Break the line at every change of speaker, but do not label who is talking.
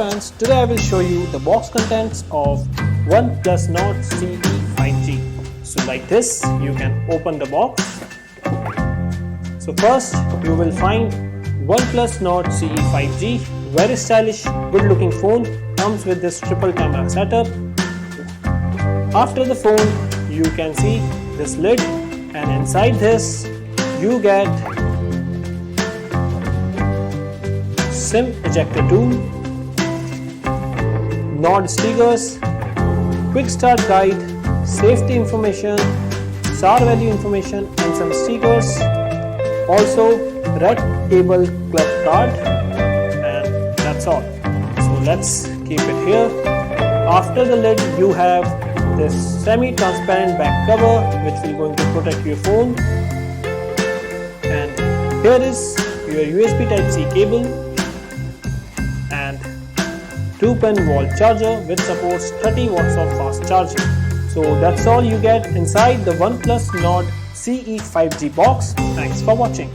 friends, today I will show you the box contents of OnePlus Nord CE 5G. So like this, you can open the box. So first you will find OnePlus Nord CE 5G, very stylish, good looking phone, comes with this triple camera setup. After the phone you can see this lid, and inside this you get SIM ejector tool, Nord stickers, quick start guide, safety information, SAR value information and some stickers, also red cable club card, and that's all. So let's keep it here. After the lid you have this semi-transparent back cover which will going to protect your phone, and here is your USB Type-C cable and 2-pin wall charger which supports 30 watts of fast charging. So that's all you get inside the OnePlus Nord CE 5G box. Thanks for watching.